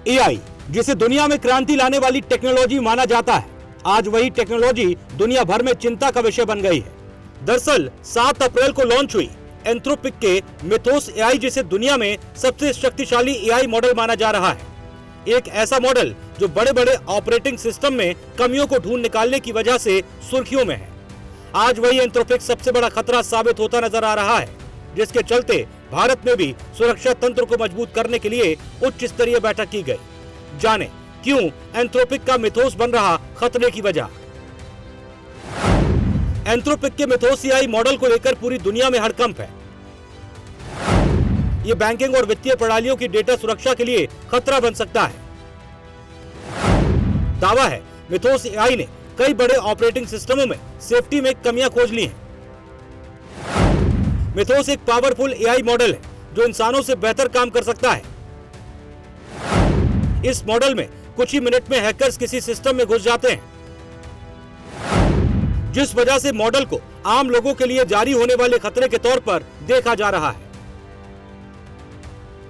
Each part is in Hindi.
एआई, जिसे दुनिया में क्रांति लाने वाली टेक्नोलॉजी माना जाता है, आज वही टेक्नोलॉजी दुनिया भर में चिंता का विषय बन गई है। दरअसल 7 अप्रैल को लॉन्च हुई एंथ्रोपिक के मिथोस एआई, जिसे दुनिया में सबसे शक्तिशाली एआई मॉडल माना जा रहा है। एक ऐसा मॉडल जो बड़े बड़े ऑपरेटिंग सिस्टम में कमियों को ढूंढ निकालने की वजह से सुर्खियों में है। आज वही एंथ्रोपिक सबसे बड़ा खतरा साबित होता नजर आ रहा है, जिसके चलते भारत में भी सुरक्षा तंत्र को मजबूत करने के लिए उच्च स्तरीय बैठक की गई। जाने क्यों एंथ्रोपिक का मिथोस बन रहा खतरे की वजह। एंथ्रोपिक के मिथोस एआई मॉडल को लेकर पूरी दुनिया में हड़कंप है। ये बैंकिंग और वित्तीय प्रणालियों की डेटा सुरक्षा के लिए खतरा बन सकता है। दावा है मिथोस एआई ने कई बड़े ऑपरेटिंग सिस्टमों में सेफ्टी में कमियां खोज ली हैं। मिथोस एक पावरफुल एआई मॉडल है जो इंसानों से बेहतर काम कर सकता है। इस मॉडल में कुछ ही मिनट में हैकर्स किसी सिस्टम में घुस जाते हैं, जिस वजह से मॉडल को आम लोगों के लिए जारी होने वाले खतरे के तौर पर देखा जा रहा है।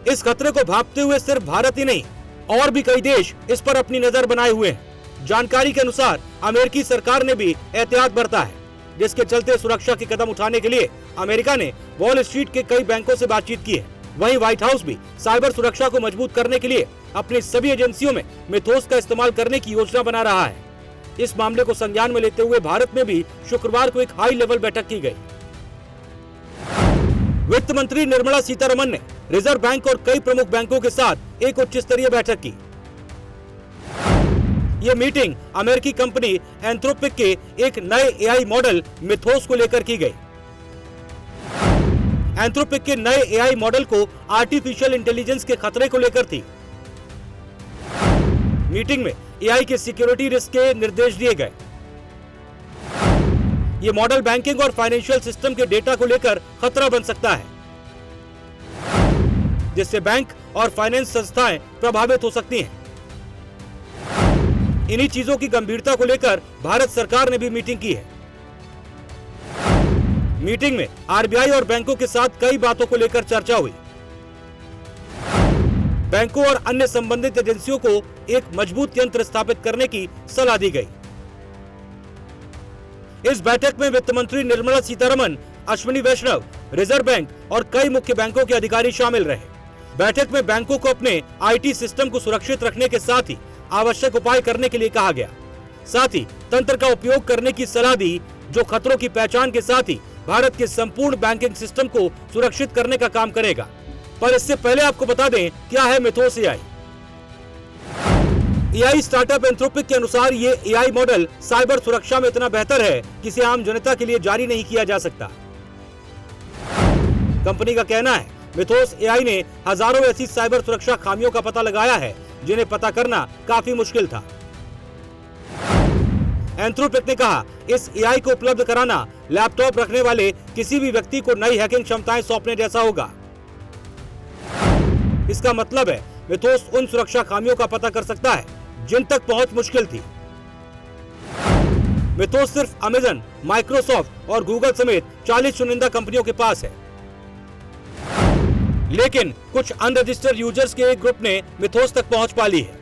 इस खतरे को भांपते हुए सिर्फ भारत ही नहीं, और भी कई देश इस पर अपनी नजर बनाए हुए हैं। जानकारी के अनुसार अमेरिकी सरकार ने भी एहतियात बरता है, जिसके चलते सुरक्षा के कदम उठाने के लिए अमेरिका ने वॉल स्ट्रीट के कई बैंकों से बातचीत की है। वहीं व्हाइट हाउस भी साइबर सुरक्षा को मजबूत करने के लिए अपनी सभी एजेंसियों में मिथोस का इस्तेमाल करने की योजना बना रहा है। इस मामले को संज्ञान में लेते हुए भारत में भी शुक्रवार को एक हाई लेवल बैठक की गई। वित्त मंत्री निर्मला सीतारमण ने रिजर्व बैंक और कई प्रमुख बैंकों के साथ एक उच्च स्तरीय बैठक की। यह मीटिंग अमेरिकी कंपनी एंथ्रोपिक के एक नए एआई मॉडल मिथोस को लेकर की गई। एंथ्रोपिक के नए एआई मॉडल को आर्टिफिशियल इंटेलिजेंस के खतरे को लेकर थी। मीटिंग में एआई के सिक्योरिटी रिस्क के निर्देश दिए गए। यह मॉडल बैंकिंग और फाइनेंशियल सिस्टम के डेटा को लेकर खतरा बन सकता है, जिससे बैंक और फाइनेंस संस्थाएं प्रभावित हो सकती हैं। इन्हीं चीजों की गंभीरता को लेकर भारत सरकार ने भी मीटिंग की है। मीटिंग में आरबीआई और बैंकों के साथ कई बातों को लेकर चर्चा हुई। बैंकों और अन्य संबंधित एजेंसियों को एक मजबूत यंत्र स्थापित करने की सलाह दी गई। इस बैठक में वित्त मंत्री निर्मला सीतारमण, अश्विनी वैष्णव, रिजर्व बैंक और कई मुख्य बैंकों के अधिकारी शामिल रहे। बैठक में बैंकों को अपने आईटी सिस्टम को सुरक्षित रखने के साथ ही आवश्यक उपाय करने के लिए कहा गया। साथ ही तंत्र का उपयोग करने की सलाह दी, जो खतरों की पहचान के साथ ही भारत के संपूर्ण बैंकिंग सिस्टम को सुरक्षित करने का काम करेगा। पर इससे पहले आपको बता दें क्या है mythos AI. AI startup Anthropic के अनुसार ये एआई मॉडल साइबर सुरक्षा में इतना बेहतर है कि इसे आम जनता के लिए जारी नहीं किया जा सकता। कंपनी का कहना है मिथोस एआई ने हजारों ऐसी साइबर सुरक्षा खामियों का पता लगाया है जिन्हें पता करना काफी मुश्किल था। एंथ्रोपिक ने कहा, इस एआई को उपलब्ध कराना लैपटॉप रखने वाले किसी भी व्यक्ति को नई हैकिंग क्षमताएं सौंपने जैसा होगा। इसका मतलब है मिथोस उन सुरक्षा खामियों का पता कर सकता है जिन तक पहुंच मुश्किल थी। मिथोस सिर्फ अमेजन, माइक्रोसॉफ्ट और गूगल समेत 40 चुनिंदा कंपनियों के पास है, लेकिन कुछ अनरजिस्टर्ड यूजर्स के एक ग्रुप ने मिथोस तक पहुंच पा ली है,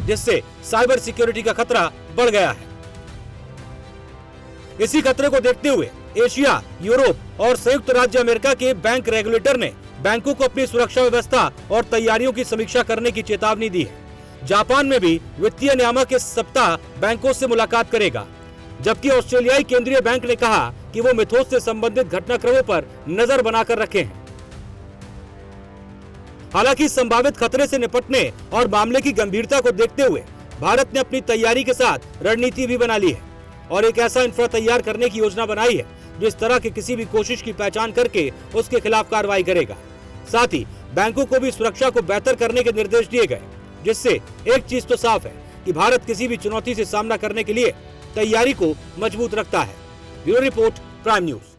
जिससे साइबर सिक्योरिटी का खतरा बढ़ गया है। इसी खतरे को देखते हुए एशिया, यूरोप और संयुक्त राज्य अमेरिका के बैंक रेगुलेटर ने बैंकों को अपनी सुरक्षा व्यवस्था और तैयारियों की समीक्षा करने की चेतावनी दी है। जापान में भी वित्तीय नियामक इस सप्ताह बैंकों से मुलाकात करेगा, जबकि ऑस्ट्रेलियाई केंद्रीय बैंक ने कहा कि वो मिथोस से संबंधित घटनाक्रमों पर नजर बनाकर रखे हैं। हालांकि संभावित खतरे से निपटने और मामले की गंभीरता को देखते हुए भारत ने अपनी तैयारी के साथ रणनीति भी बना ली है और एक ऐसा इंफ्रा तैयार करने की योजना बनाई है जो इस तरह की किसी भी कोशिश की पहचान करके उसके खिलाफ कार्रवाई करेगा। साथ ही बैंकों को भी सुरक्षा को बेहतर करने के निर्देश दिए गए, जिससे एक चीज तो साफ है कि भारत किसी भी चुनौती से सामना करने के लिए तैयारी को मजबूत रखता है। Bureau report, prime news.